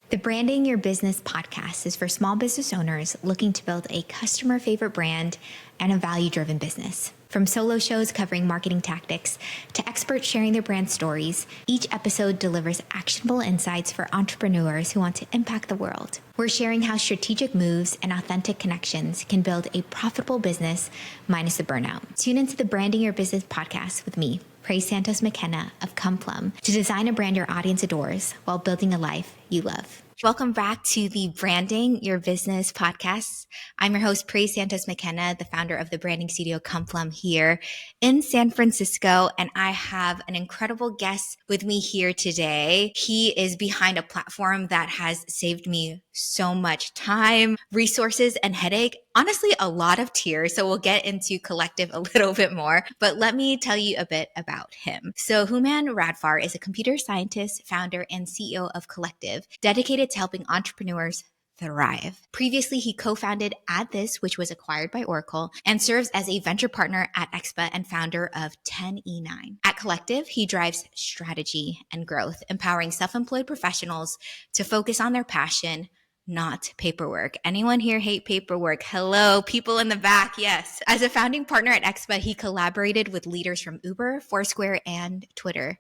The Branding Your Business podcast is for small business owners looking to build a customer favorite brand and a value-driven business. From solo shows covering marketing tactics to experts sharing their brand stories, each episode delivers actionable insights for entrepreneurs who want to impact the world. We're sharing how strategic moves and authentic connections can build a profitable business minus the burnout. Tune into the Branding Your Business podcast with me, Praise Santos McKenna of Come Plum, to design a brand your audience adores while building a life you love. Welcome back to the Branding Your Business podcast. I'm your host, Praise Santos McKenna, the founder of the branding studio Come Plum here in San Francisco, and I have an incredible guest with me here today. He is behind a platform that has saved me so much time, resources, and headache. Honestly, a lot of tears. So we'll get into Collective a little bit more, but let me tell you a bit about him. So Hooman Radfar is a computer scientist, founder, and CEO of Collective, dedicated to helping entrepreneurs thrive. Previously, he co-founded AddThis, which was acquired by Oracle, and serves as a venture partner at Expa and founder of 10E9. At Collective, he drives strategy and growth, empowering self-employed professionals to focus on their passion, not paperwork. Anyone here hate paperwork? Hello, people in the back. Yes. As a founding partner at Expa, he collaborated with leaders from Uber, Foursquare, and Twitter,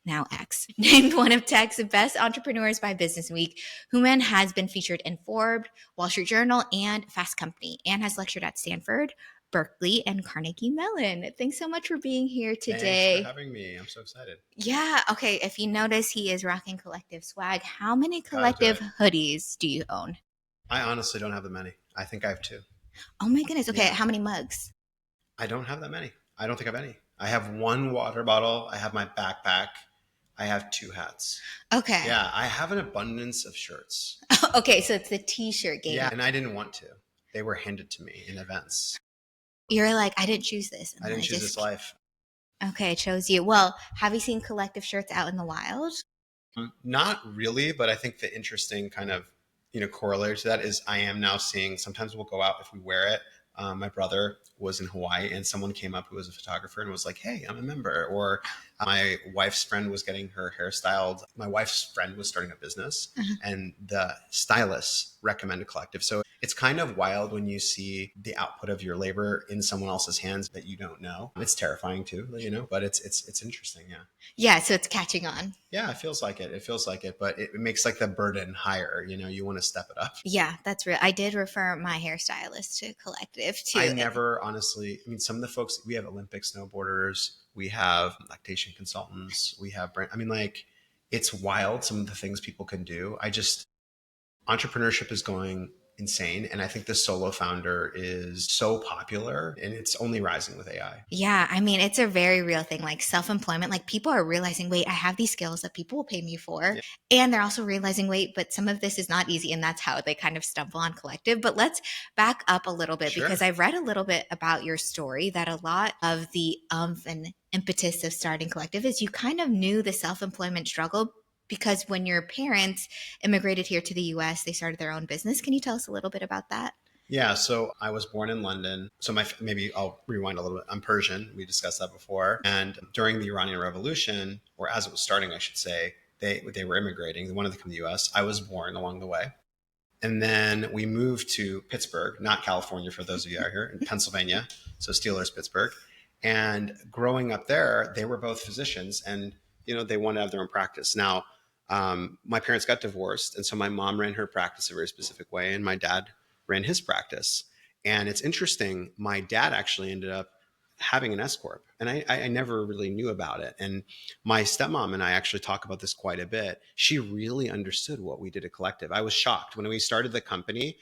now X. Named one of tech's best entrepreneurs by Business Week, Hooman has been featured in Forbes, Wall Street Journal, and Fast Company, and has lectured at Stanford, Berkeley, and Carnegie Mellon. Thanks so much for being here today. Thanks for having me. I'm so excited. Yeah. Okay. If you notice, he is rocking Collective swag. How many Collective hoodies do you own? I honestly don't have that many. I think I have 2. Oh my goodness. Okay. Yeah. How many mugs? I don't have that many. I don't think I have any. I have 1 water bottle. I have my backpack. I have 2 hats. Okay. Yeah. I have an abundance of shirts. Okay. So it's the t-shirt game. Yeah. And I didn't want to. They were handed to me in events. You're like, I didn't choose this. I didn't choose this life. Okay. I chose you. Well, have you seen Collective shirts out in the wild? Not really, but I think the interesting kind of, corollary to that is I am now seeing, sometimes we'll go out if we wear it. My brother was in Hawaii and someone came up who was a photographer and was like, hey, I'm a member. Or my wife's friend was getting her hair styled. My wife's friend was starting a business and the stylist recommended Collective. So it's kind of wild when you see the output of your labor in someone else's hands that you don't know. It's terrifying too, but it's interesting. Yeah. Yeah. So it's catching on. Yeah, it feels like it, but it makes like the burden higher. You want to step it up. Yeah, that's real. I did refer my hairstylist to Collective too. I never honestly, some of the folks, we have Olympic snowboarders, we have lactation consultants, we have it's wild. Some of the things people can do. Entrepreneurship is going insane. And I think the solo founder is so popular and it's only rising with AI. Yeah. It's a very real thing, like self-employment. Like people are realizing, wait, I have these skills that people will pay me for. Yeah. And they're also realizing, wait, but some of this is not easy. And that's how they kind of stumble on Collective. But let's back up a little bit because I've read a little bit about your story that a lot of the and impetus of starting Collective is you kind of knew the self-employment struggle because when your parents immigrated here to the US, they started their own business. Can you tell us a little bit about that? Yeah, so I was born in London. So maybe I'll rewind a little bit. I'm Persian. We discussed that before. And during the Iranian Revolution, or as it was starting, I should say, they were immigrating. They wanted to come to the US. I was born along the way. And then we moved to Pittsburgh, not California for those of you out here, in Pennsylvania. So Steelers, Pittsburgh. And growing up there, they were both physicians and, they wanted to have their own practice. Now, my parents got divorced. And so my mom ran her practice a very specific way. And my dad ran his practice. And it's interesting. My dad actually ended up having an S Corp. And I never really knew about it. And my stepmom and I actually talk about this quite a bit. She really understood what we did at Collective. I was shocked when we started the company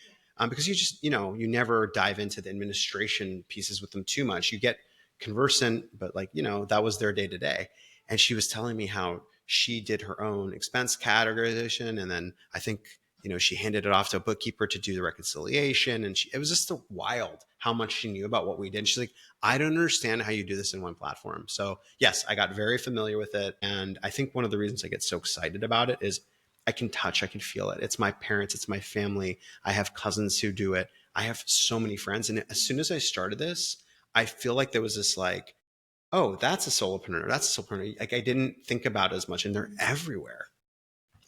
because you just, you never dive into the administration pieces with them too much. You get conversant, but that was their day to day. And she was telling me how she did her own expense categorization. And then I think, she handed it off to a bookkeeper to do the reconciliation. And it was just wild how much she knew about what we did. And she's like, I don't understand how you do this in one platform. So yes, I got very familiar with it. And I think one of the reasons I get so excited about it is I can feel it. It's my parents, it's my family. I have cousins who do it. I have so many friends. And as soon as I started this, I feel like there was this oh, that's a solopreneur. That's a solopreneur. I didn't think about it as much, and they're everywhere.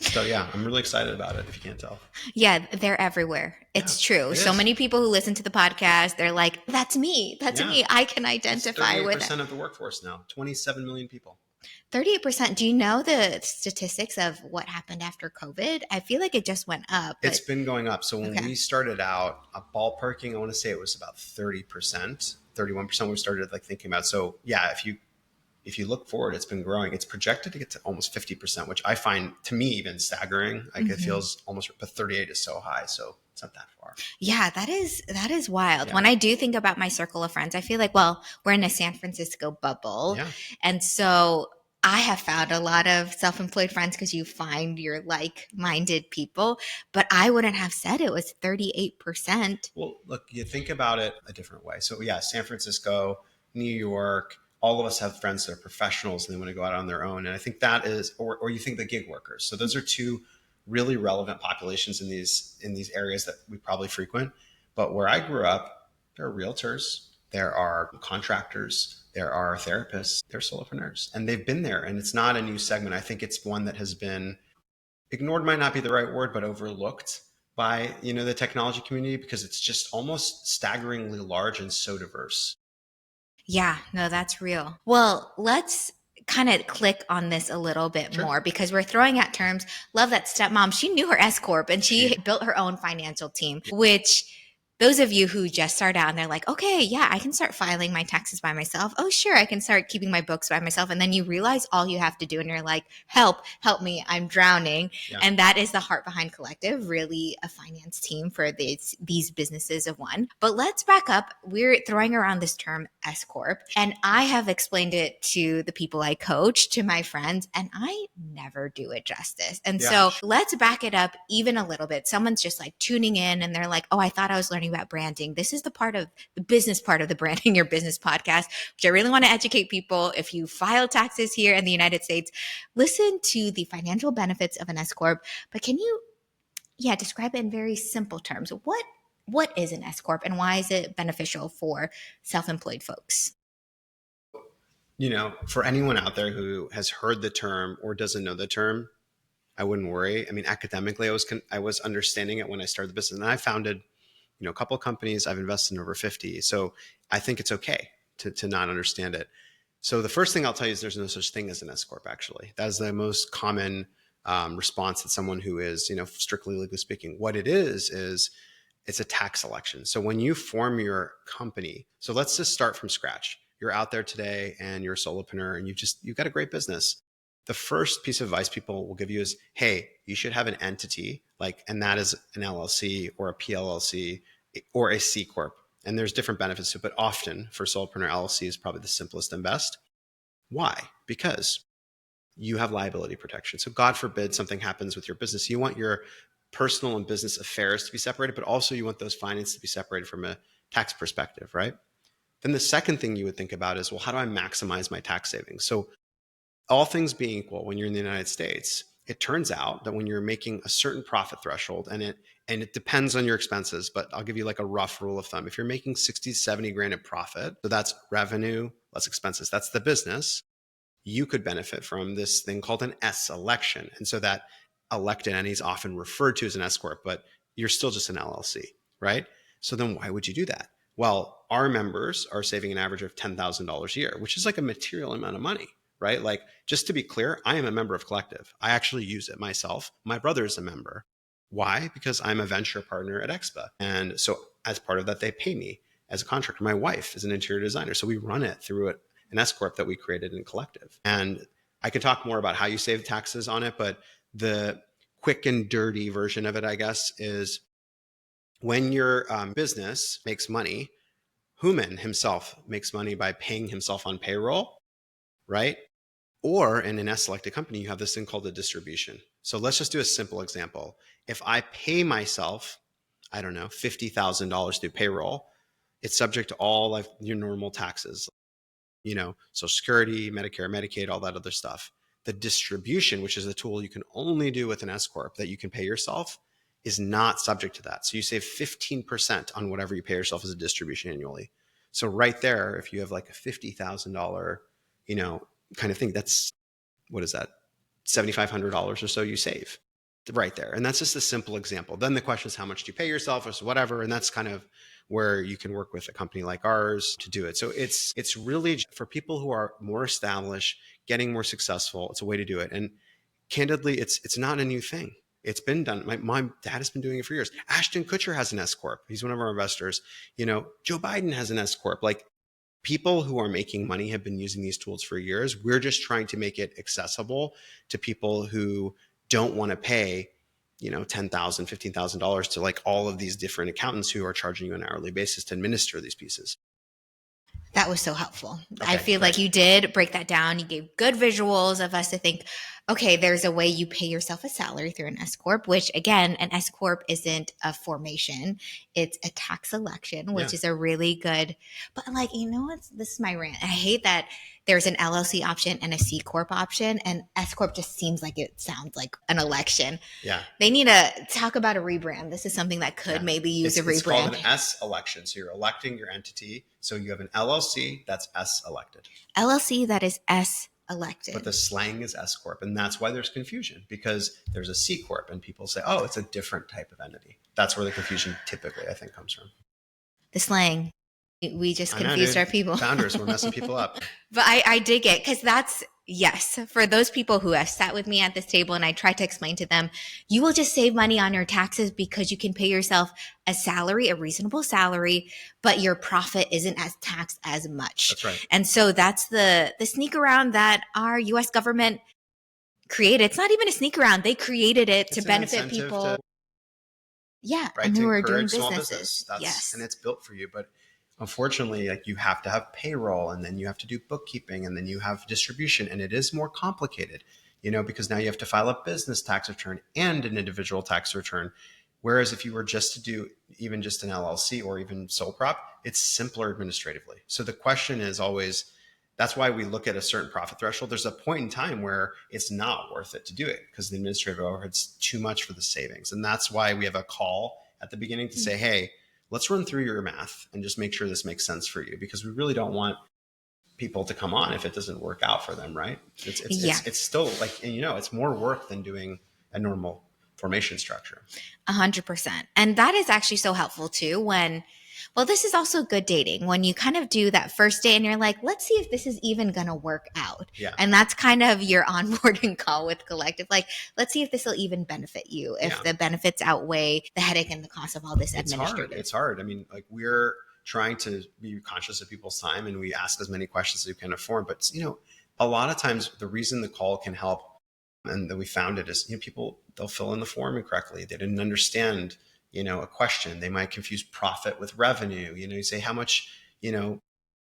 So yeah, I'm really excited about it, if you can't tell. Yeah, they're everywhere. Yeah, It's true. it So is. many people who listen to the podcast, they're like, that's me. That's Yeah. me. I can It's identify with it. 38% of the workforce now, 27 million people. 38%. Do you know the statistics of what happened after COVID? I feel like it just went up, It's but been going up. So when okay. we started out, ballparking, I want to say it was about 30%, 31% we started like thinking about. So yeah, if you look forward, it's been growing. It's projected to get to almost 50%, which I find to me even staggering. Like it feels almost, but 38 is so high. So it's not that far. Yeah, that is wild. Yeah. When I do think about my circle of friends, I feel like, well, we're in a San Francisco bubble. Yeah. And so I have found a lot of self-employed friends because you find your like-minded people, but I wouldn't have said it was 38%. Well, look, you think about it a different way. So yeah, San Francisco, New York, all of us have friends that are professionals and they want to go out on their own. And I think that is, or you think the gig workers. So those are two really relevant populations in these areas that we probably frequent. But where I grew up, there are realtors, there are contractors, there are therapists, there are solopreneurs, and they've been there. And it's not a new segment. I think it's one that has been ignored, might not be the right word, but overlooked by the technology community because it's just almost staggeringly large and so diverse. Yeah, no, that's real. Well, let's kind of click on this a little bit Sure. more because we're throwing out terms. Love that stepmom. She knew her S Corp and she She- built her own financial team, which those of you who just start out and they're like, okay, yeah, I can start filing my taxes by myself. Oh, sure, I can start keeping my books by myself. And then you realize all you have to do and you're like, help me, I'm drowning. Yeah. And that is the heart behind Collective, really a finance team for these businesses of one. But let's back up. We're throwing around this term S Corp, and I have explained it to the people I coach, to my friends, and I never do it justice. And Yeah. so let's back it up even a little bit. Someone's just like tuning in and they're like, oh, I thought I was learning about branding. This is the part of the business part of the Branding Your Business podcast, which I really want to educate people. If you file taxes here in the United States, listen to the financial benefits of an S Corp. But can you, describe it in very simple terms? What is an S Corp and why is it beneficial for self-employed folks? For anyone out there who has heard the term or doesn't know the term, I wouldn't worry. I mean, academically, I was understanding it when I started the business, and I founded, a couple of companies. I've invested in over 50, so I think it's okay to not understand it. So the first thing I'll tell you is there's no such thing as an S corp. Actually, that is the most common response that someone who is, strictly legally speaking. What it is it's a tax election. So when you form your company, so let's just start from scratch. You're out there today and you're a solopreneur and you've got a great business. The first piece of advice people will give you is, hey, you should have an entity and that is an LLC or a PLLC or a C corp. And there's different benefits to it, but often for solopreneur, LLC is probably the simplest and best. Why? Because you have liability protection. So God forbid something happens with your business. You want your personal and business affairs to be separated, but also you want those finances to be separated from a tax perspective, right? Then the second thing you would think about is, well, how do I maximize my tax savings? So all things being equal, when you're in the United States, it turns out that when you're making a certain profit threshold, and it depends on your expenses, but I'll give you like a rough rule of thumb. If you're making 60, 70 grand in profit, so that's revenue less expenses, that's the business, you could benefit from this thing called an S election. And so that elected entity is often referred to as an S corp, but you're still just an LLC, right? So then why would you do that? Well, our members are saving an average of $10,000 a year, which is like a material amount of money, right? Like, just to be clear, I am a member of Collective. I actually use it myself. My brother is a member. Why? Because I'm a venture partner at Expa. And so as part of that, they pay me as a contractor. My wife is an interior designer. So we run it through an S Corp that we created in Collective. And I can talk more about how you save taxes on it, but the quick and dirty version of it, I guess, is when your business makes money, Hooman himself makes money by paying himself on payroll, right? Or in an S-selected company, you have this thing called a distribution. So let's just do a simple example. If I pay myself, I don't know, $50,000 through payroll, it's subject to all of your normal taxes, Social Security, Medicare, Medicaid, all that other stuff. The distribution, which is a tool you can only do with an S Corp that you can pay yourself, is not subject to that. So you save 15% on whatever you pay yourself as a distribution annually. So right there, if you have like a $50,000, kind of thing, that's, what is that? $7,500 or so you save. right there. And that's just a simple example. Then the question is, how much do you pay yourself or whatever? And that's kind of where you can work with a company like ours to do it. So it's really for people who are more established, getting more successful. It's a way to do it. And candidly, it's not a new thing. It's been done. My dad has been doing it for years. Ashton Kutcher has an S Corp. He's one of our investors. Joe Biden has an S Corp. Like, people who are making money have been using these tools for years. We're just trying to make it accessible to people who don't want to pay, $10,000, $15,000 to like all of these different accountants who are charging you an hourly basis to administer these pieces. That was so helpful. Okay, I feel great. like you did break that down. You gave good visuals of us to think, okay, there's a way you pay yourself a salary through an S Corp, which again, an S Corp isn't a formation. It's a tax election, which is a really good, but like, this is my rant. I hate that there's an LLC option and a C Corp option, and S Corp just seems like it sounds like an election. Yeah. They need to talk about a rebrand. This is something that could maybe use a rebrand. It's called an S election. So you're electing your entity. So you have an LLC that's S elected. LLC that is S elected. But the slang is S Corp. And that's why there's confusion, because there's a C Corp and people say, oh, it's a different type of entity. That's where the confusion typically, I think, comes from. The slang. We just confused our people. Founders, we're messing people up. But I dig it, because that's, yes, for those people who have sat with me at this table and I tried to explain to them, you will just save money on your taxes because you can pay yourself a salary, a reasonable salary, but your profit isn't as taxed as much. That's right. And so that's the sneak around that our US government created. It's not even a sneak around. They created it to benefit people. Right, and who are doing small businesses. Yes. And it's built for you. But unfortunately, like, you have to have payroll, and then you have to do bookkeeping, and then you have distribution, and it is more complicated, because now you have to file a business tax return and an individual tax return. Whereas if you were just to do even just an LLC or even sole prop, it's simpler administratively. So the question is always, that's why we look at a certain profit threshold. There's a point in time where it's not worth it to do it because the administrative overhead's too much for the savings. And that's why we have a call at the beginning to say, hey, let's run through your math and just make sure this makes sense for you, because we really don't want people to come on if it doesn't work out for them, right? It's still like, it's more work than doing a normal formation structure. 100%. And that is actually so helpful too this is also good dating when you kind of do that first date and you're like, let's see if this is even going to work out. Yeah. And that's kind of your onboarding call with Collective. Like, let's see if this will even benefit you, if the benefits outweigh the headache and the cost of all this administrative. It's hard. I mean, like, we're trying to be conscious of people's time, and we ask as many questions as we can afford. But, a lot of times the reason the call can help and that we found it is, people, they'll fill in the form incorrectly. They didn't understand a question. They might confuse profit with revenue. You say, how much,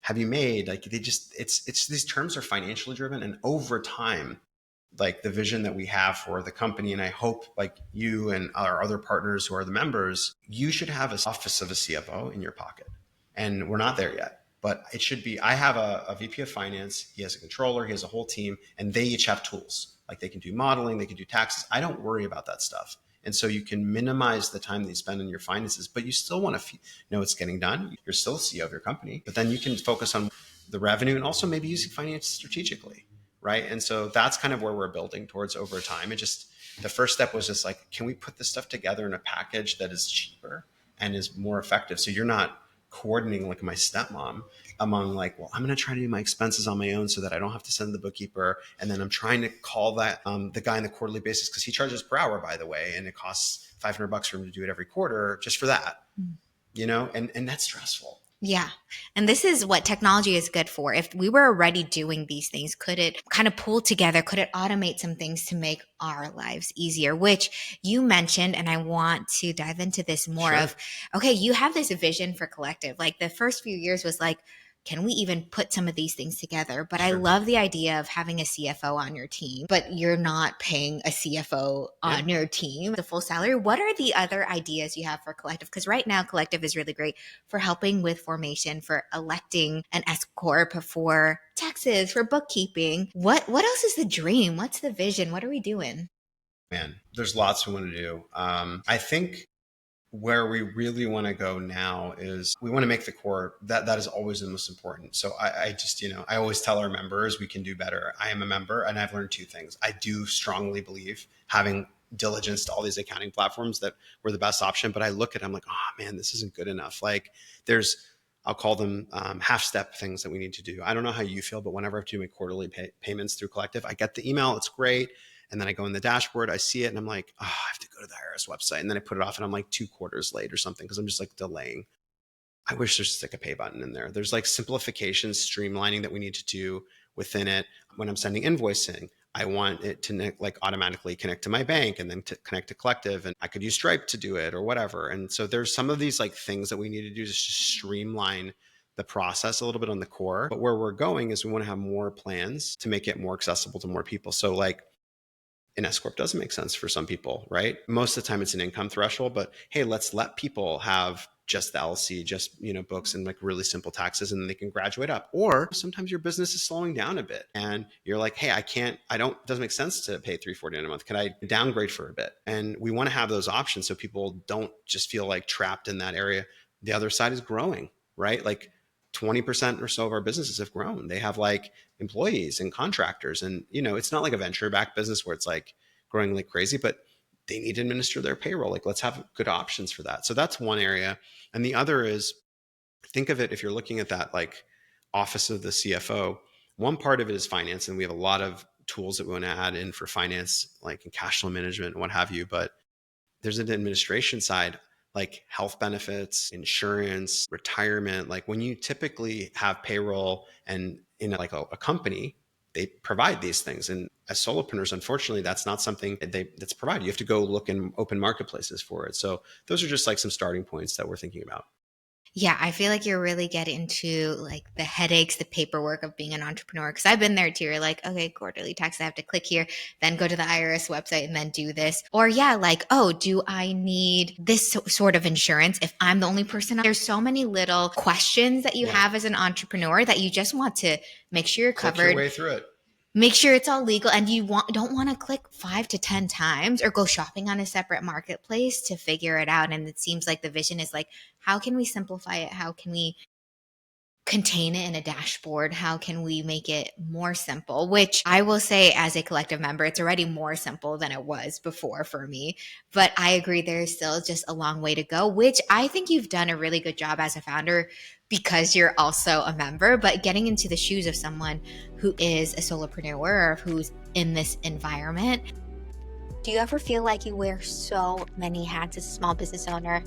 have you made? Like, it's these terms are financially driven, and over time, like, the vision that we have for the company, and I hope like you and our other partners who are the members, you should have an office of a CFO in your pocket. And we're not there yet, but it should be. I have a VP of finance. He has a controller. He has a whole team, and they each have tools. Like, they can do modeling, they can do taxes. I don't worry about that stuff. And so you can minimize the time that you spend on your finances, but you still want to know it's getting done. You're still CEO of your company, but then you can focus on the revenue and also maybe using finance strategically, right? And so that's kind of where we're building towards over time. The first step was just like, can we put this stuff together in a package that is cheaper and is more effective? So you're not coordinating like my stepmom among like, well, I'm going to try to do my expenses on my own so that I don't have to send the bookkeeper. And then I'm trying to call that the guy on the quarterly basis, because he charges per hour, by the way, and it costs $500 for him to do it every quarter just for that, and that's stressful. Yeah. And this is what technology is good for. If we were already doing these things, could it kind of pull together? Could it automate some things to make our lives easier? Which you mentioned, and I want to dive into this more of, okay, you have this vision for Collective. Like, the first few years was like, can we even put some of these things together? But I love the idea of having a CFO on your team, but you're not paying a CFO on your team the full salary. What are the other ideas you have for Collective? Because right now, Collective is really great for helping with formation, for electing an S Corp, for taxes, for bookkeeping. What else is the dream? What's the vision? What are we doing? Man, there's lots we want to do. I think where we really want to go now is we want to make the core that is always the most important. So I just, I always tell our members we can do better. I am a member, and I've learned two things. I do strongly believe having diligence to all these accounting platforms that were the best option. But I look at it, I'm like, oh man, this isn't good enough. Like I'll call them half step things that we need to do. I don't know how you feel, but whenever I do my quarterly payments through Collective, I get the email, it's great. And then I go in the dashboard, I see it, and I'm like, oh, I have to go to the IRS website. And then I put it off, and I'm like 2 quarters late or something because I'm just like delaying. I wish there's just like a pay button in there. There's like simplification, streamlining that we need to do within it. When I'm sending invoicing, I want it to like automatically connect to my bank and then to connect to Collective, and I could use Stripe to do it or whatever. And so there's some of these like things that we need to do just to streamline the process a little bit on the core. But where we're going is we want to have more plans to make it more accessible to more people. So like an S Corp doesn't make sense for some people, right? Most of the time it's an income threshold, but hey, let's let people have just the LLC, just, books and like really simple taxes, and then they can graduate up. Or sometimes your business is slowing down a bit and you're like, hey, doesn't make sense to pay $349 a month. Can I downgrade for a bit? And we want to have those options so people don't just feel like trapped in that area. The other side is growing, right? Like 20% or so of our businesses have grown. They have like employees and contractors, and it's not like a venture-backed business where it's like growing like crazy, but they need to administer their payroll. Like, let's have good options for that. So that's one area. And the other is, think of it, if you're looking at that like office of the CFO, one part of it is finance, and we have a lot of tools that we want to add in for finance, like in cash flow management and what have you. But there's an administration side, like health benefits, insurance, retirement. Like when you typically have payroll and in like a company, they provide these things. And as solopreneurs, unfortunately, that's not something that's provided. You have to go look in open marketplaces for it. So those are just like some starting points that we're thinking about. Yeah, I feel like you're really getting into like the headaches, the paperwork of being an entrepreneur. Because I've been there too. You're like, okay, quarterly tax, I have to click here, then go to the IRS website and then do this. Or yeah, like, oh, do I need this sort of insurance if I'm the only person? There's so many little questions that you have as an entrepreneur that you just want to make sure you're covered. Click your way through it. Make sure it's all legal, and you don't want to click 5 to 10 times or go shopping on a separate marketplace to figure it out. And it seems like the vision is like, how can we simplify it? How can we contain it in a dashboard? How can we make it more simple? Which I will say, as a collective member, it's already more simple than it was before for me. But I agree, there's still just a long way to go, which I think you've done a really good job as a founder because you're also a member. But getting into the shoes of someone who is a solopreneur or who's in this environment. Do you ever feel like you wear so many hats as a small business owner?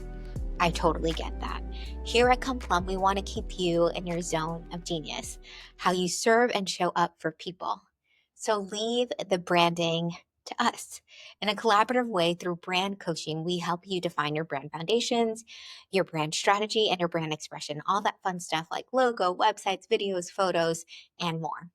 I totally get that. Here at Come Plum, we want to keep you in your zone of genius, how you serve and show up for people. So leave the branding to us. In a collaborative way through brand coaching, we help you define your brand foundations, your brand strategy, and your brand expression, all that fun stuff like logo, websites, videos, photos, and more.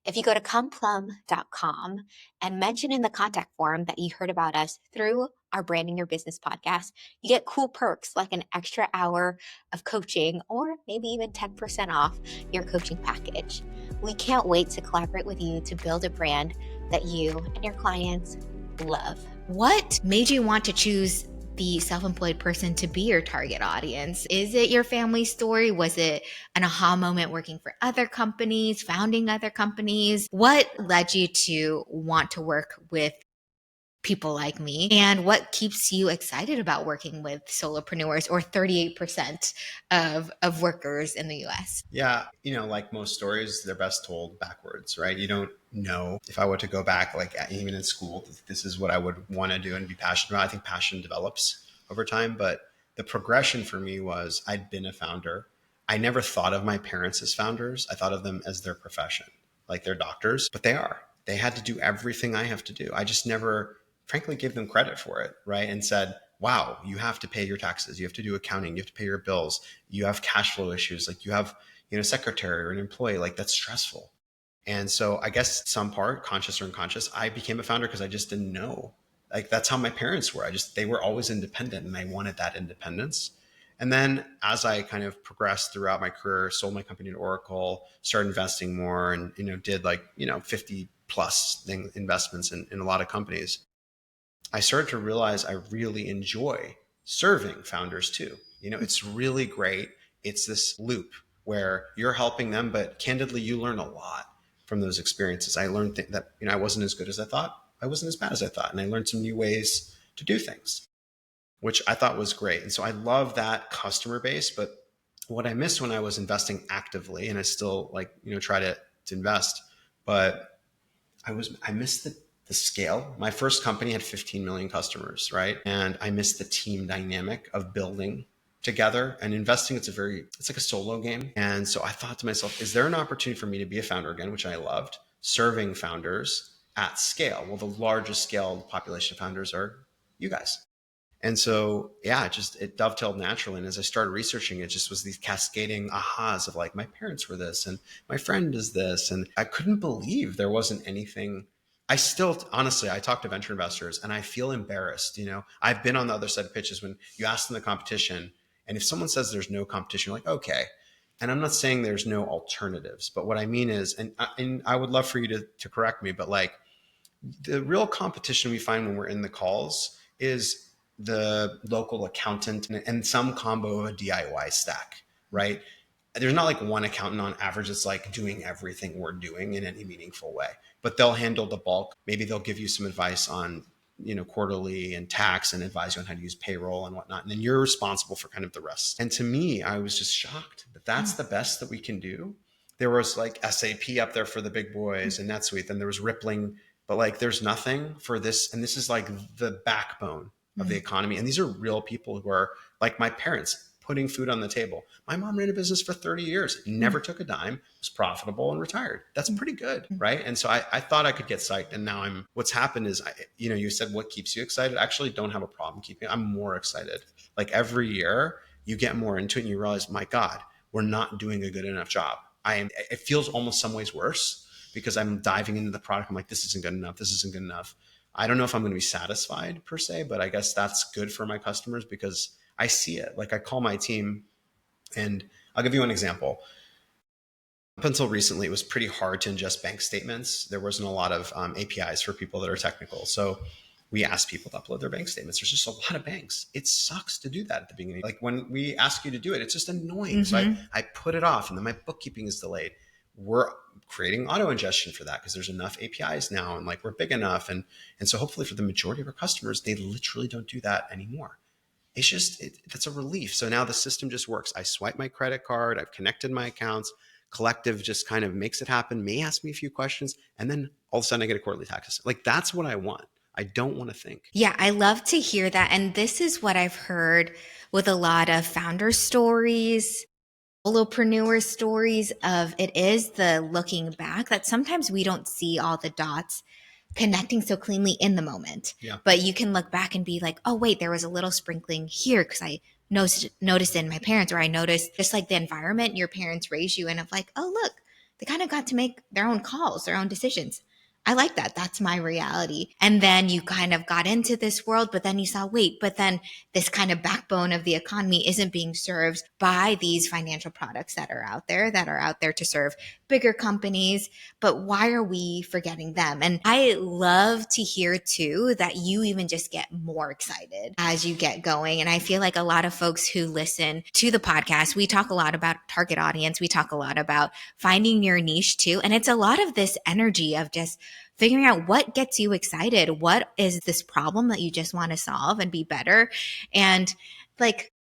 If you go to comeplum.com and mention in the contact form that you heard about us through our Branding Your Business podcast, you get cool perks like an extra hour of coaching or maybe even 10% off your coaching package. We can't wait to collaborate with you to build a brand that you and your clients love. What made you want to choose the self-employed person to be your target audience? Is it your family story? Was it an aha moment working for other companies, founding other companies? What led you to want to work with people like me? And what keeps you excited about working with solopreneurs, or 38% of workers in the US? Yeah. Like most stories, they're best told backwards, right? You don't know. If I were to go back, like even in school, this is what I would want to do and be passionate about. I think passion develops over time, but the progression for me was I'd been a founder. I never thought of my parents as founders. I thought of them as their profession, like they're doctors, but they had to do everything I have to do. I just never frankly gave them credit for it, right? And said, wow, you have to pay your taxes. You have to do accounting. You have to pay your bills. You have cash flow issues. Like you have, a secretary or an employee, like that's stressful. And so I guess some part, conscious or unconscious, I became a founder because I just didn't know. Like that's how my parents were. They were always independent and I wanted that independence. And then as I kind of progressed throughout my career, sold my company to Oracle, started investing more and, did like, 50 plus investments in a lot of companies. I started to realize I really enjoy serving founders too. It's really great. It's this loop where you're helping them, but candidly, you learn a lot from those experiences. I learned that, I wasn't as good as I thought. I wasn't as bad as I thought. And I learned some new ways to do things, which I thought was great. And so I love that customer base. But what I missed when I was investing actively, and I still try to invest, but I missed the scale. My first company had 15 million customers, right? And I missed the team dynamic of building together and investing. It's like a solo game. And so I thought to myself, is there an opportunity for me to be a founder again, which I loved, serving founders at scale? Well, the largest scale population of founders are you guys. And so, yeah, it dovetailed naturally. And as I started researching, it just was these cascading ahas of like, my parents were this and my friend is this. And I couldn't believe there wasn't anything. I still, honestly, I talk to venture investors and I feel embarrassed. I've been on the other side of pitches when you ask them the competition. And if someone says there's no competition, you're like, okay. And I'm not saying there's no alternatives, but what I mean is, and I would love for you to correct me, but like the real competition we find when we're in the calls is the local accountant and some combo of a DIY stack, right? There's not like one accountant on average that's like doing everything we're doing in any meaningful way, but they'll handle the bulk. Maybe they'll give you some advice on, quarterly and tax and advise you on how to use payroll and whatnot. And then you're responsible for kind of the rest. And to me, I was just shocked that that's the best that we can do. There was like SAP up there for the big boys and NetSuite, and there was Rippling, but like there's nothing for this. And this is like the backbone of the economy. And these are real people who are like my parents, putting food on the table. My mom ran a business for 30 years, never took a dime, was profitable and retired. That's pretty good, right? And so I thought I could get psyched. And now what's happened is, you said, what keeps you excited? I actually don't have a problem I'm more excited. Like every year you get more into it and you realize, my God, we're not doing a good enough job. It feels almost some ways worse because I'm diving into the product. I'm like, this isn't good enough. This isn't good enough. I don't know if I'm going to be satisfied per se, but I guess that's good for my customers because I see it. Like I call my team and I'll give you an example. Up until recently, it was pretty hard to ingest bank statements. There wasn't a lot of APIs for people that are technical. So we asked people to upload their bank statements. There's just a lot of banks. It sucks to do that at the beginning. Like when we ask you to do it, it's just annoying. So I put it off and then my bookkeeping is delayed. We're creating auto ingestion for that because there's enough APIs now and like we're big enough. And so hopefully for the majority of our customers, they literally don't do that anymore. It's just, that's a relief. So now the system just works. I swipe my credit card. I've connected my accounts. Collective just kind of makes it happen, may ask me a few questions. And then all of a sudden I get a quarterly tax. Like that's what I want. I don't want to think. Yeah, I love to hear that. And this is what I've heard with a lot of founder stories, solopreneur stories of it is the looking back that sometimes we don't see all the dots connecting so cleanly in the moment. Yeah. But you can look back and be like, oh, wait, there was a little sprinkling here because I noticed in my parents, or I noticed just like the environment your parents raised you in of like, oh, look, they kind of got to make their own calls, their own decisions. I like that. That's my reality. And then you kind of got into this world, but then you saw, wait, but then this kind of backbone of the economy isn't being served by these financial products that are out there to serve bigger companies. But why are we forgetting them? And I love to hear too that you even just get more excited as you get going. And I feel like a lot of folks who listen to the podcast, we talk a lot about target audience. We talk a lot about finding your niche too. And it's a lot of this energy of just figuring out what gets you excited. What is this problem that you just want to solve and be better? And like,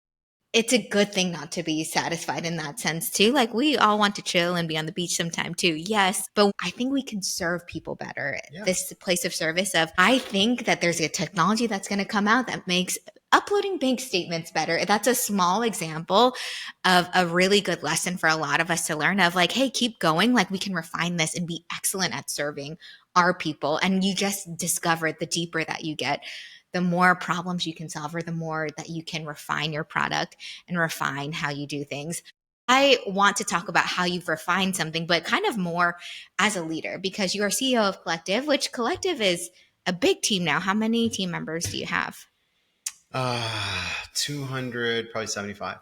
it's a good thing not to be satisfied in that sense too. Like we all want to chill and be on the beach sometime too. Yes. But I think we can serve people better. Yeah. This place of service of, I think that there's a technology that's going to come out that makes uploading bank statements better. That's a small example of a really good lesson for a lot of us to learn of like, hey, keep going. Like we can refine this and be excellent at serving our people. And you just discover the deeper that you get, the more problems you can solve, or the more that you can refine your product and refine how you do things. I want to talk about how you've refined something, but kind of more as a leader, because you are CEO of Collective, which Collective is a big team now. How many team members do you have? 200, probably 75.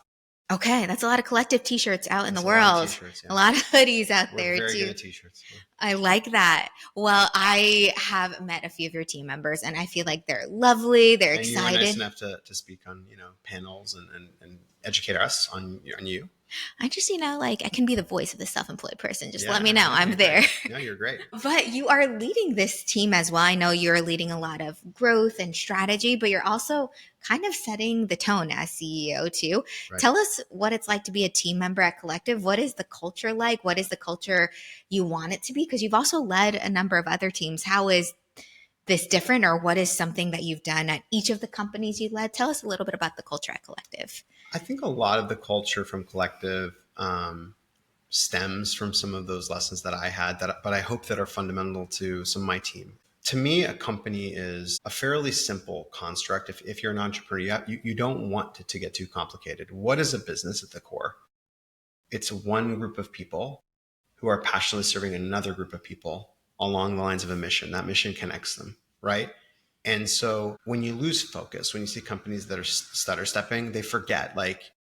Okay, that's a lot of Collective t-shirts out in the world. A lot of hoodies out there too. We're very good at t-shirts. Yeah. I like that. Well, I have met a few of your team members and I feel like they're lovely. They're excited. You were nice enough to speak on, panels and educate us on you. I just, like I can be the voice of the self-employed person. Just let me Yeah, know. I'm you're there. great. No, you're great. But you are leading this team as well. I know you're leading a lot of growth and strategy, but you're also kind of setting the tone as CEO too. Right. Tell us what it's like to be a team member at Collective. What is the culture like? What is the culture you want it to be? Because you've also led a number of other teams. How is this different, or what is something that you've done at each of the companies you led? Tell us a little bit about the culture at Collective. I think a lot of the culture from Collective stems from some of those lessons that I had, but I hope that are fundamental to some of my team. To me, a company is a fairly simple construct. If you're an entrepreneur, you don't want it to get too complicated. What is a business at the core? It's one group of people who are passionately serving another group of people along the lines of a mission. That mission connects them, right? And so when you lose focus, when you see companies that are stutter stepping, they forget, like,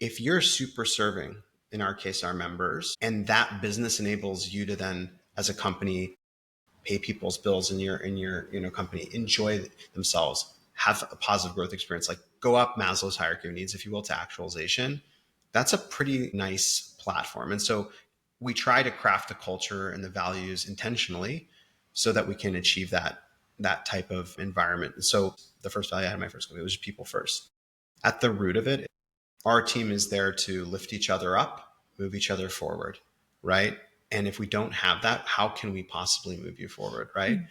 if you're super serving, in our case, our members, and that business enables you to then, as a company, pay people's bills in your company, enjoy themselves, have a positive growth experience, like go up Maslow's hierarchy of needs, if you will, to actualization. That's a pretty nice platform. And so we try to craft the culture and the values intentionally so that we can achieve that type of environment. And so the first value I had in my first company was people first. At the root of it, our team is there to lift each other up, move each other forward, right? And if we don't have that, how can we possibly move you forward, right? Mm-hmm.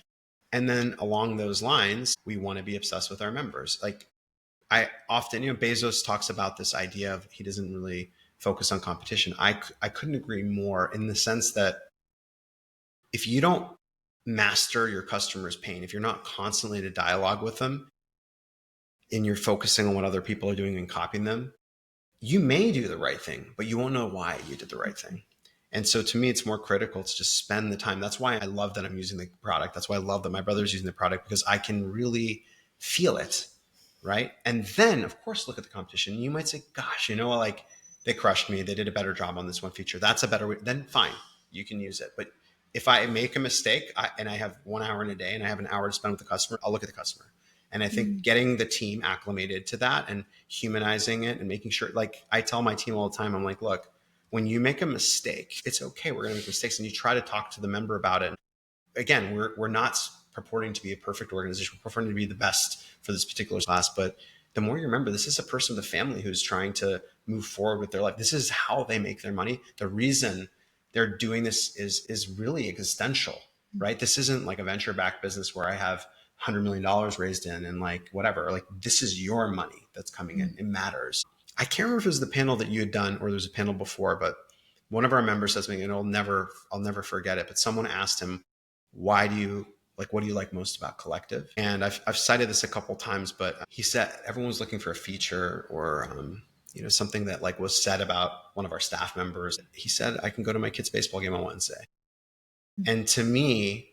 And then along those lines, we want to be obsessed with our members. Like, I often, Bezos talks about this idea of he doesn't really focus on competition. I couldn't agree more, in the sense that if you don't master your customer's pain, if you're not constantly in a dialogue with them and you're focusing on what other people are doing and copying them, you may do the right thing, but you won't know why you did the right thing. And so to me, it's more critical to just spend the time. That's why I love that I'm using the product. That's why I love that my brother's using the product, because I can really feel it, right? And then, of course, look at the competition. You might say, gosh, like, they crushed me. They did a better job on this one feature. That's a better way. Then fine, you can use it. But if I make a mistake and I have 1 hour in a day and I have an hour to spend with the customer, I'll look at the customer. And I think getting the team acclimated to that and humanizing it and making sure, like I tell my team all the time, I'm like, look, when you make a mistake, it's okay. We're going to make mistakes. And you try to talk to the member about it. Again, we're not purporting to be a perfect organization. We're purporting to be the best for this particular class. But the more you remember, this is a person with a family who's trying to move forward with their life. This is how they make their money. The reason they're doing this is really existential, right? This isn't like a venture-backed business where I have $100 million raised in and like whatever. Like, this is your money that's coming in. It matters. I can't remember if it was the panel that you had done or there was a panel before, but one of our members says to me, and I'll never forget it, but someone asked him, what do you like most about Collective? And I've cited this a couple of times, but he said everyone was looking for a feature or something that like was said about one of our staff members. He said, I can go to my kid's baseball game on Wednesday. And to me,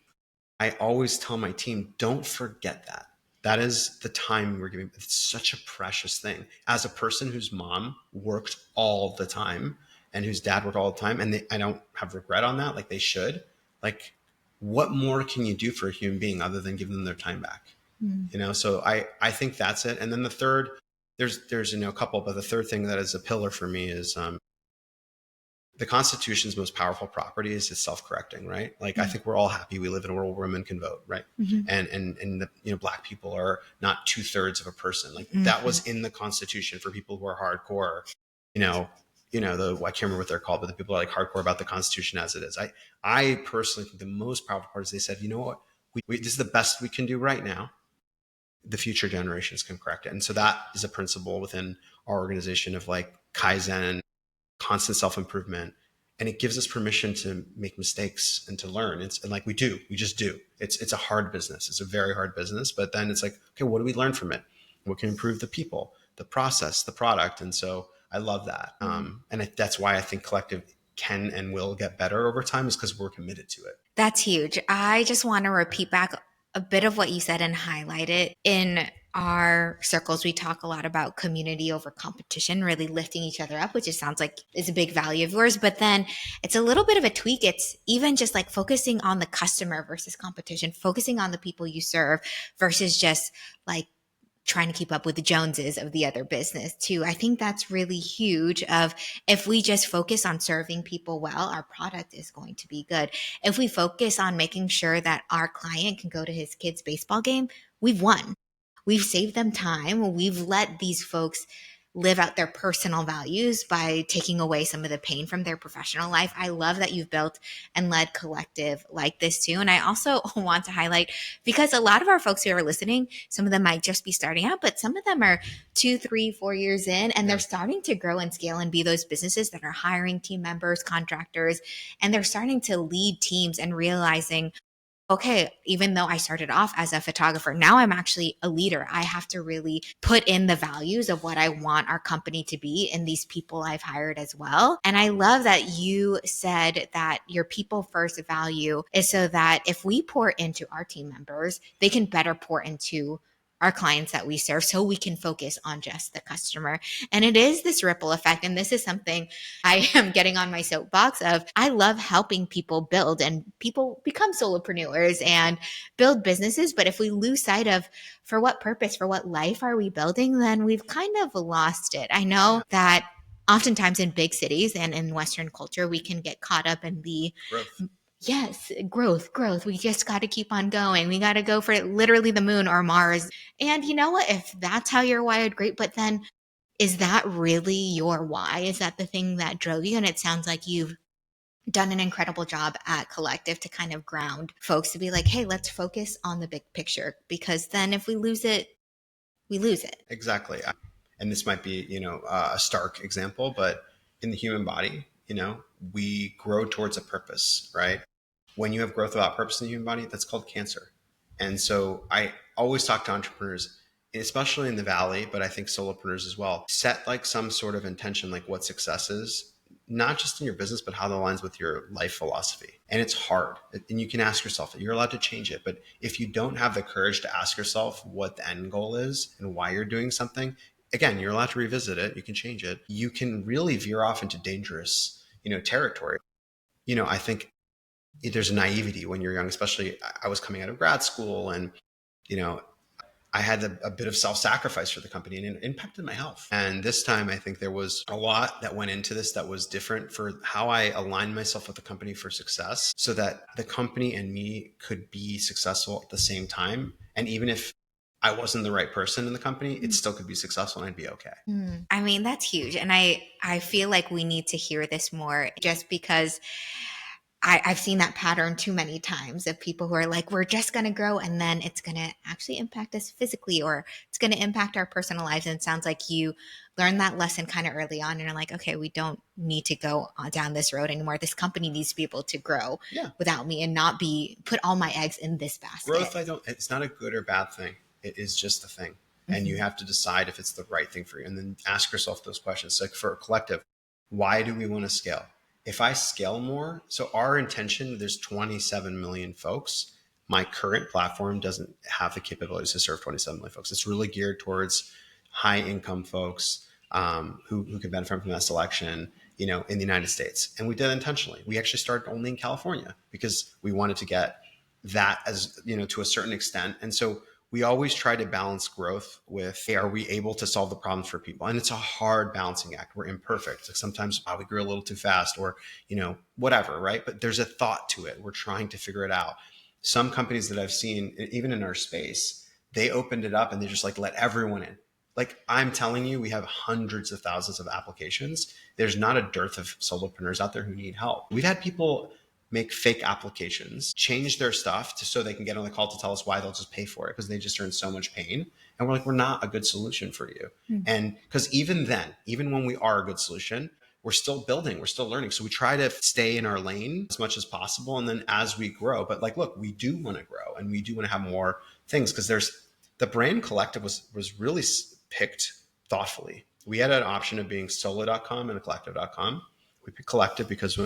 I always tell my team, don't forget that. That is the time we're giving. It's such a precious thing. As a person whose mom worked all the time and whose dad worked all the time, and I don't have regret on that, like they should, like, what more can you do for a human being other than give them their time back? So I think that's it. And then the third, there's a couple, but the third thing that is a pillar for me is the Constitution's most powerful property is it's self-correcting, right? Like, I think we're all happy we live in a world where women can vote, right? And the Black people are not 2/3 of a person. Like, that was in the Constitution for people who are hardcore, I can't remember what they're called, but the people are like hardcore about the Constitution as it is. I personally think the most powerful part is they said, you know what, this is the best we can do right now. The future generations can correct it. And so that is a principle within our organization of like kaizen, constant self-improvement, and it gives us permission to make mistakes and to learn. And like we just do. It's a hard business. It's a very hard business, but then it's like, okay, what do we learn from it? What can improve the people, the process, the product? And so I love that. And that's why I think Collective can and will get better over time, is because we're committed to it. That's huge. I just want to repeat back a bit of what you said and highlight it. In our circles, we talk a lot about community over competition, really lifting each other up, which it sounds like is a big value of yours. But then it's a little bit of a tweak. It's even just like focusing on the customer versus competition, focusing on the people you serve versus just like trying to keep up with the Joneses of the other business too. I think that's really huge of if we just focus on serving people well, our product is going to be good. If we focus on making sure that our client can go to his kid's baseball game, we've won. We've saved them time. We've let these folks live out their personal values by taking away some of the pain from their professional life. I love that you've built and led collective like this too. And I also want to highlight, because a lot of our folks who are listening, some of them might just be starting out, but some of them are 2, 3, 4 years in, and they're starting to grow and scale and be those businesses that are hiring team members, contractors, and they're starting to lead teams and realizing, okay, even though I started off as a photographer, now I'm actually a leader. I have to really put in the values of what I want our company to be in these people I've hired as well. And I love that you said that your people first value is so that if we pour into our team members, they can better pour into our clients that we serve, so we can focus on just the customer. And it is this ripple effect. And this is something I am getting on my soapbox of. I love helping people build, and people become solopreneurs and build businesses. But if we lose sight of for what purpose, for what life are we building, then we've kind of lost it. I know that oftentimes in big cities and in Western culture, we can get caught up in the Growth. yes, growth. We just got to keep on going. We got to go for literally the moon or Mars. And you know what? If that's how you're wired, great. But then is that really your why? Is that the thing that drove you? And it sounds like you've done an incredible job at Collective to kind of ground folks to be like, hey, let's focus on the big picture, because then if we lose it, we lose it. Exactly. And this might be, a stark example, but in the human body, we grow towards a purpose, right? When you have growth without purpose in the human body, that's called cancer. And so I always talk to entrepreneurs, especially in the Valley, but I think solopreneurs as well, set like some sort of intention, like what success is, not just in your business, but how that aligns with your life philosophy. And it's hard. And you can ask yourself, you're allowed to change it. But if you don't have the courage to ask yourself what the end goal is and why you're doing something, again, you're allowed to revisit it. You can change it. You can really veer off into dangerous, territory. I think there's a naivety when you're young, especially I was coming out of grad school, and, I had a bit of self-sacrifice for the company, and it impacted my health. And this time, I think there was a lot that went into this that was different for how I aligned myself with the company for success, so that the company and me could be successful at the same time. And even if I wasn't the right person in the company, it still could be successful and I'd be okay. I mean, that's huge. And I feel like we need to hear this more, just because I've seen that pattern too many times of people who are like, we're just going to grow, and then it's going to actually impact us physically, or it's going to impact our personal lives. And it sounds like you learned that lesson kind of early on, and you're like, okay, we don't need to go down this road anymore. This company needs to be able to grow without me, and not put all my eggs in this basket. Growth, it's not a good or bad thing. It is just a thing. And you have to decide if it's the right thing for you, and then ask yourself those questions. So for a collective, why do we want to scale? If I scale more, so our intention, there's 27 million folks. My current platform doesn't have the capabilities to serve 27 million folks. It's really geared towards high income folks who can benefit from that selection, in the United States. And we did it intentionally. We actually started only in California because we wanted to get that as, to a certain extent. And so we always try to balance growth with, hey, are we able to solve the problems for people? And it's a hard balancing act. We're imperfect. Like sometimes we grew a little too fast, or, whatever, right? But there's a thought to it. We're trying to figure it out. Some companies that I've seen, even in our space, they opened it up and they just like let everyone in. Like I'm telling you, we have hundreds of thousands of applications. There's not a dearth of solopreneurs out there who need help. We've had people make fake applications, change their stuff so they can get on the call to tell us why they'll just pay for it because they just are in so much pain. And we're like, we're not a good solution for you. And because even when we are a good solution, we're still building, we're still learning. So we try to stay in our lane as much as possible. And then as we grow, but like, look, we do want to grow and we do want to have more things, because the brand Collective was really picked thoughtfully. We had an option of being solo.com and a collective.com. We picked Collective because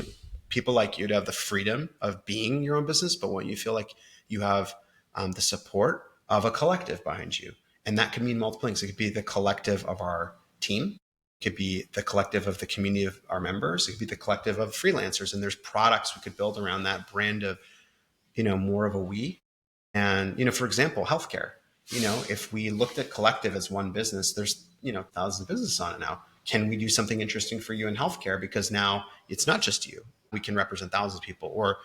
people like you to have the freedom of being your own business, but when you feel like you have the support of a collective behind you. And that could mean multiple things. It could be the collective of our team. It could be the collective of the community of our members. It could be the collective of freelancers. And there's products we could build around that brand of, more of a we. And, for example, healthcare. If we looked at collective as one business, there's, thousands of businesses on it now. Can we do something interesting for you in healthcare? Because now it's not just you. We can represent thousands of people, or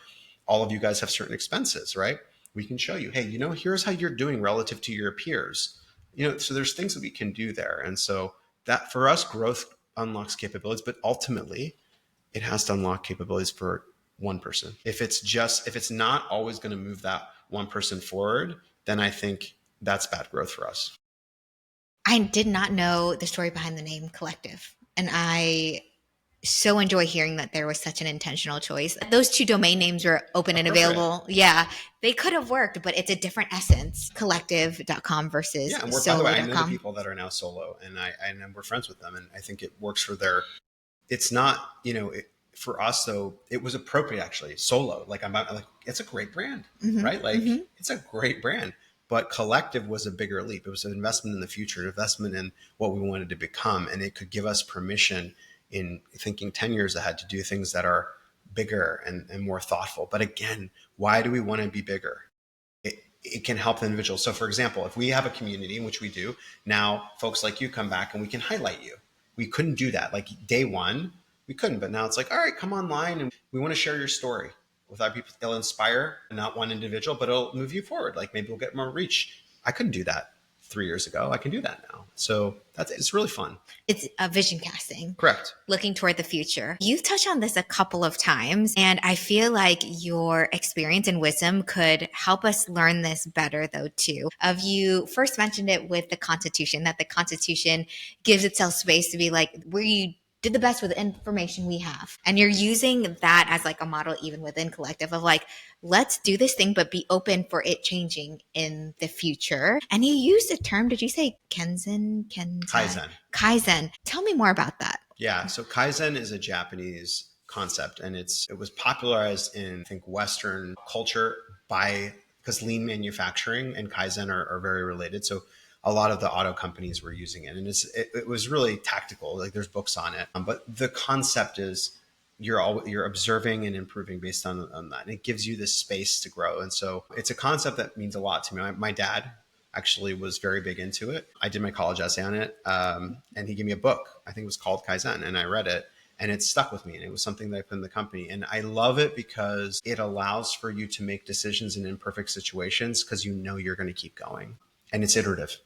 all of you guys have certain expenses, right? We can show you, hey, here's how you're doing relative to your peers. So there's things that we can do there. And so that for us, growth unlocks capabilities, but ultimately it has to unlock capabilities for one person. If it's not always going to move that one person forward, then I think that's bad growth for us. I did not know the story behind the name Collective. And I so enjoy hearing that there was such an intentional choice. Those two domain names were open and available. Yeah, they could have worked, but it's a different essence. Collective.com versus yeah. And solo.com. By the way, I know the people that are now solo, and we're friends with them, and I think it works for their. It's not, for us though. It was appropriate actually. Solo, I'm like, it's a great brand, right? It's a great brand. But collective was a bigger leap. It was an investment in the future, an investment in what we wanted to become. And it could give us permission in thinking 10 years ahead to do things that are bigger and more thoughtful. But again, why do we want to be bigger? It can help the individual. So for example, if we have a community, in which we do, now folks like you come back and we can highlight you. We couldn't do that. Like day one, we couldn't. But now it's like, all right, come online and we want to share your story with our people. It'll inspire not one individual, but it'll move you forward. Like maybe we'll get more reach. I couldn't do that 3 years ago. I can do that now. So it's really fun. It's a vision casting. Correct. Looking toward the future. You've touched on this a couple of times, and I feel like your experience and wisdom could help us learn this better though too. You first mentioned it with the Constitution, that the Constitution gives itself space to be like, we did the best with the information we have. And you're using that as like a model even within collective of like, let's do this thing, but be open for it changing in the future. And you used a term, did you say Kaizen? Kaizen. Tell me more about that. Yeah. So Kaizen is a Japanese concept, and it was popularized in, I think, Western culture because lean manufacturing and Kaizen are very related. So a lot of the auto companies were using it, and it was really tactical. Like there's books on it, but the concept is you're observing and improving based on that, and it gives you this space to grow. And so it's a concept that means a lot to me. My dad actually was very big into it. I did my college essay on it, and he gave me a book. I think it was called Kaizen, and I read it, and it stuck with me. And it was something that I put in the company, and I love it because it allows for you to make decisions in imperfect situations because you're going to keep going, and it's iterative.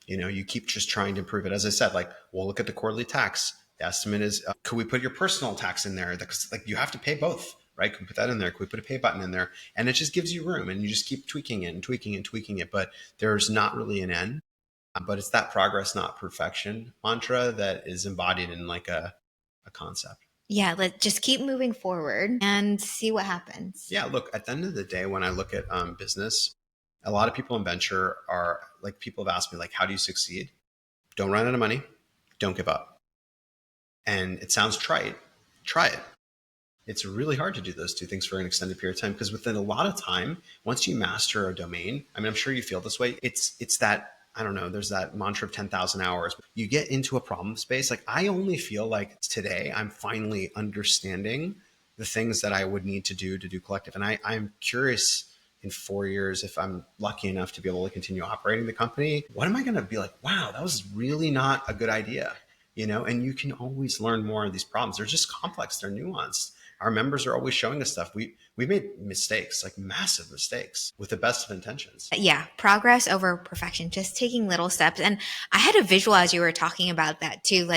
You keep just trying to improve it. As I said, we'll look at the quarterly tax. The estimate is, could we put your personal tax in there? Because you have to pay both, right? Could we put that in there? Could we put a pay button in there? And it just gives you room, and you just keep tweaking it and tweaking it and tweaking it. But there's not really an end. But it's that progress, not perfection mantra that is embodied in a concept. Yeah, let's just keep moving forward and see what happens. Yeah, look, at the end of the day, when I look at business, a lot of people in venture are people have asked me, how do you succeed? Don't run out of money. Don't give up. And it sounds trite. Try it. It's really hard to do those two things for an extended period of time, because within a lot of time, once you master a domain, I'm sure you feel this way. It's that, I don't know, there's that mantra of 10,000 hours. You get into a problem space. I only feel like today I'm finally understanding the things that I would need to do collective. And I'm curious in 4 years, if I'm lucky enough to be able to continue operating the company, what am I going to be like? Wow, that was really not a good idea. And you can always learn more of these problems. They're just complex. They're nuanced. Our members are always showing us stuff. We made mistakes, massive mistakes, with the best of intentions. Yeah. Progress over perfection, just taking little steps. And I had a visual as you were talking about that too.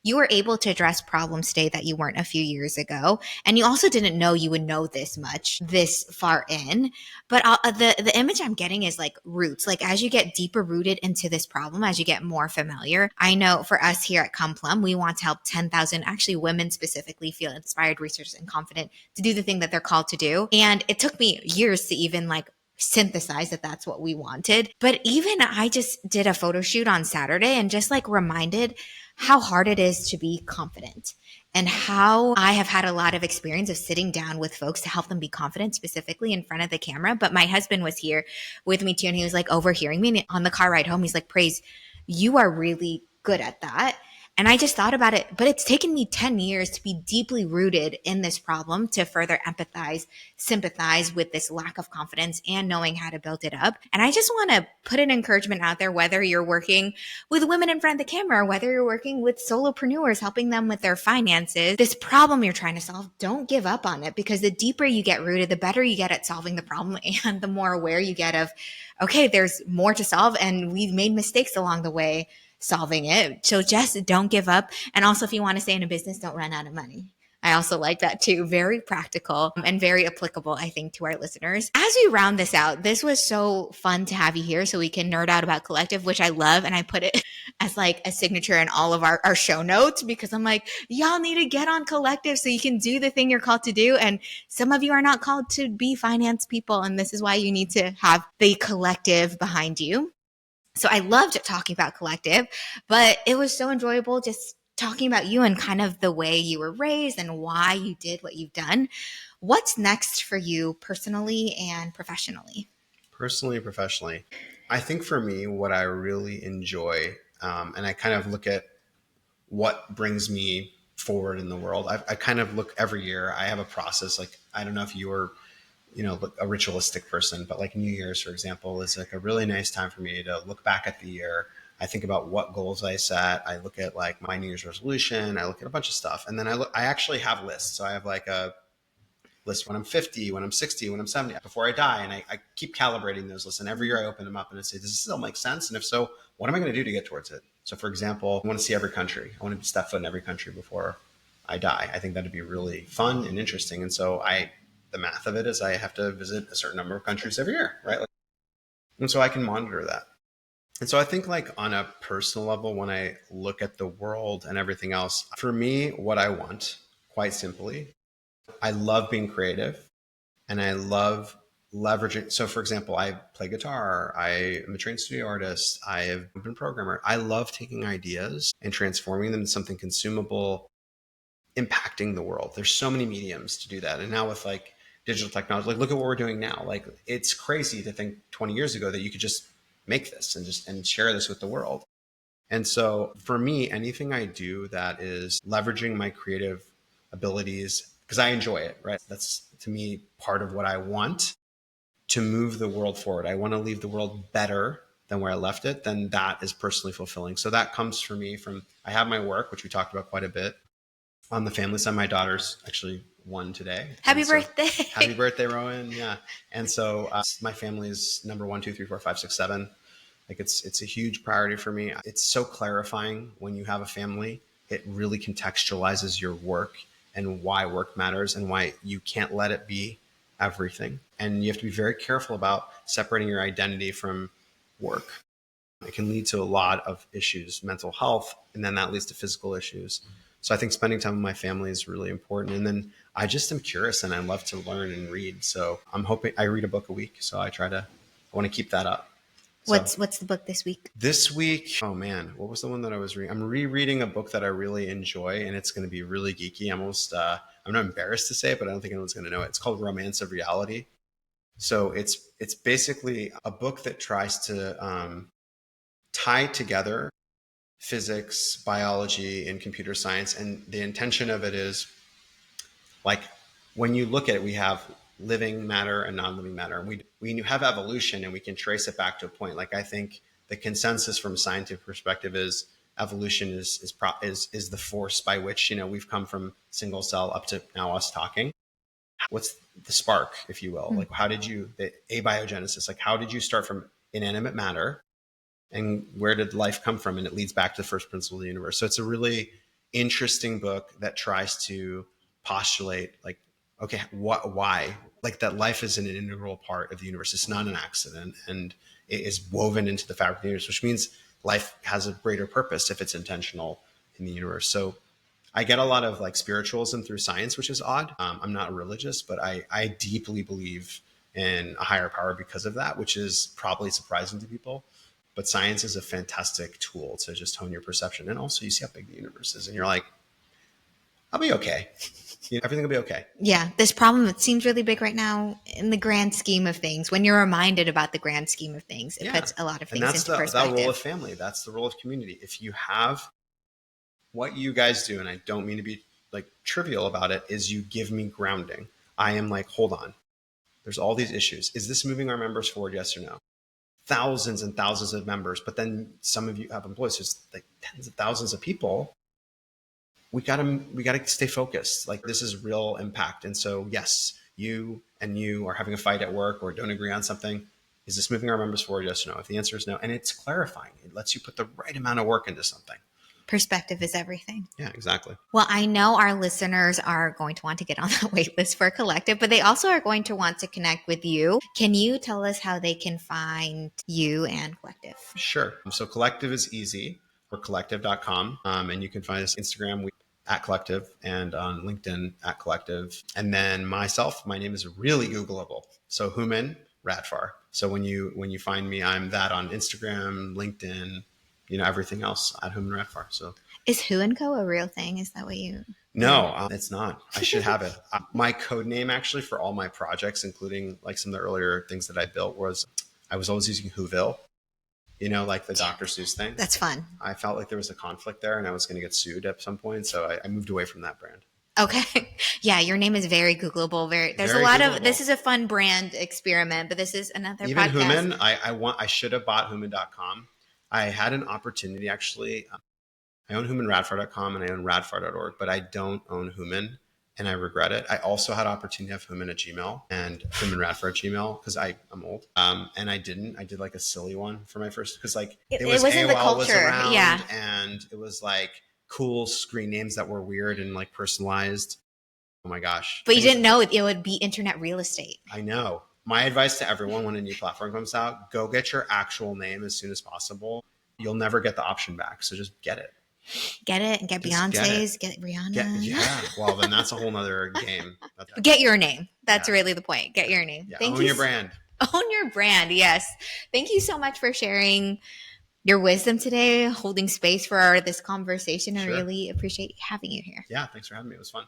You were able to address problems today that you weren't a few years ago. And you also didn't know you would know this much this far in. But the image I'm getting is roots. As you get deeper rooted into this problem, as you get more familiar, I know for us here at Complum, we want to help 10,000 actually women specifically feel inspired, researched, and confident to do the thing that they're called to do. And it took me years to even synthesize that that's what we wanted. But even I just did a photo shoot on Saturday and just reminded how hard it is to be confident, and how I have had a lot of experience of sitting down with folks to help them be confident, specifically in front of the camera. But my husband was here with me too, and he was overhearing me, and on the car ride home, he's like, Praise, you are really good at that. And I just thought about it, but it's taken me 10 years to be deeply rooted in this problem to further empathize, sympathize with this lack of confidence and knowing how to build it up. And I just want to put an encouragement out there, whether you're working with women in front of the camera, or whether you're working with solopreneurs, helping them with their finances, this problem you're trying to solve, don't give up on it, because the deeper you get rooted, the better you get at solving the problem and the more aware you get of, okay, there's more to solve and we've made mistakes along the way solving it. So just don't give up. And also, if you want to stay in a business, don't run out of money. I also like that too. Very practical and very applicable, I think, to our listeners. As we round this out, this was so fun to have you here so we can nerd out about Collective, which I love. And I put it as like a signature in all of our show notes, because I'm like, y'all need to get on Collective so you can do the thing you're called to do. And some of you are not called to be finance people. And this is why you need to have the Collective behind you. So I loved talking about Collective, but it was so enjoyable just talking about you and kind of the way you were raised and why you did what you've done. What's next for you personally and professionally? Personally and professionally, I think for me, what I really enjoy, and I kind of look at what brings me forward in the world. I kind of look every year. I have a process. Like, I don't know if you're a ritualistic person, but like New Year's, for example, is like a really nice time for me to look back at the year. I think about what goals I set. I look at like my New Year's resolution. I look at a bunch of stuff. And then I actually have lists. So I have like a list when I'm 50, when I'm 60, when I'm 70, before I die. And I keep calibrating those lists. And every year I open them up and I say, does this still make sense? And if so, what am I going to do to get towards it? So for example, I want to see every country. I want to step foot in every country before I die. I think that'd be really fun and interesting. And so the math of it is I have to visit a certain number of countries every year, right? And so I can monitor that. And so I think like on a personal level, when I look at the world and everything else, for me, what I want, quite simply, I love being creative and I love leveraging. So for example, I play guitar. I am a trained studio artist. I have been a programmer. I love taking ideas and transforming them into something consumable, impacting the world. There's so many mediums to do that. And now with like digital technology, like look at what we're doing now. Like it's crazy to think 20 years ago that you could just make this and share this with the world. And so for me, anything I do that is leveraging my creative abilities, because I enjoy it, right? That's to me part of what I want to move the world forward. I want to leave the world better than where I left it. Then that is personally fulfilling. So that comes for me from, I have my work, which we talked about quite a bit. On the family side, my daughter's actually 1 today. Happy birthday. Happy birthday, Rowan. Yeah. And so my family is number 1, 2, 3, 4, 5, 6, 7. Like it's a huge priority for me. It's so clarifying when you have a family. It really contextualizes your work and why work matters and why you can't let it be everything. And you have to be very careful about separating your identity from work. It can lead to a lot of issues, mental health, and then that leads to physical issues. So I think spending time with my family is really important. And then I just am curious and I love to learn and read. So I'm hoping I read a book a week. So I want to keep that up. What's the book this week? This week, oh man, what was the one that I was reading? I'm rereading a book that I really enjoy and it's going to be really geeky. I'm not embarrassed to say it, but I don't think anyone's going to know it. It's called Romance of Reality. So it's basically a book that tries to tie together physics, biology, and computer science. And the intention of it is like, when you look at it, we have living matter and non-living matter. And we have evolution and we can trace it back to a point. Like I think the consensus from a scientific perspective is evolution is the force by which, we've come from single cell up to now us talking. What's the spark, if you will? Like the abiogenesis, like how did you start from inanimate matter? And where did life come from? And it leads back to the first principle of the universe. So it's a really interesting book that tries to postulate like, okay, why? Like that life is an integral part of the universe. It's not an accident and it is woven into the fabric of the universe, which means life has a greater purpose if it's intentional in the universe. So I get a lot of like spiritualism through science, which is odd. I'm not religious, but I deeply believe in a higher power because of that, which is probably surprising to people. But science is a fantastic tool to just hone your perception. And also you see how big the universe is and you're like, I'll be okay. Everything will be okay. Yeah. This problem, it seems really big right now in the grand scheme of things. When you're reminded about the grand scheme of things, it puts a lot of things into perspective. That's the role of family. That's the role of community. If you have what you guys do, and I don't mean to be like trivial about it, is you give me grounding. I am like, hold on, there's all these issues. Is this moving our members forward? Yes or no? Thousands and thousands of members, but then some of you have employees. There's like tens of thousands of people. We gotta stay focused. Like, this is real impact. And so, yes, you are having a fight at work or don't agree on something. Is this moving our members forward? Yes or no? If the answer is no, and it's clarifying, it lets you put the right amount of work into something. Perspective is everything. Yeah, exactly. Well, I know our listeners are going to want to get on the wait list for Collective, but they also are going to want to connect with you. Can you tell us how they can find you and Collective? Sure. So Collective is easy. We're collective.com. And you can find us Instagram at Collective and on LinkedIn at Collective. And then myself, my name is really Googleable. So Hooman Radfar. So when you find me, I'm that on Instagram, LinkedIn, everything else at Hooman Radfar. So is Who and Co a real thing? Is that what you? No, it's not. I should have it. My code name actually for all my projects, including like some of the earlier things that I built, I was always using Whoville. Like the Dr. Seuss thing. That's fun. I felt like there was a conflict there and I was going to get sued at some point. So I moved away from that brand. Okay. Yeah, your name is very Googleable. There's very a lot Googleable. Of, this is a fun brand experiment, but this is another Even podcast. Hooman, I should have bought Hooman.com. I had an opportunity actually. I own HoomanRadfar.com and I own Radfar.org, but I don't own Hooman. And I regret it. I also had opportunity to have Hooman at Gmail and Hooman Radfar at Gmail because I'm old. And I didn't. I did like a silly one for my first because like it was wasn't AOL the culture. was around, yeah. And it was like cool screen names that were weird and like personalized. Oh my gosh! But you didn't know it would be internet real estate. I know. My advice to everyone when a new platform comes out: go get your actual name as soon as possible. You'll never get the option back, so just get it. Get it and get Beyonce's, get Rihanna. Yeah. Well, then that's a whole nother game. Get your name. That's really the point. Get your name. Yeah. Own your brand. Own your brand. Yes. Thank you so much for sharing your wisdom today, holding space for this conversation. I really appreciate having you here. Yeah. Thanks for having me. It was fun.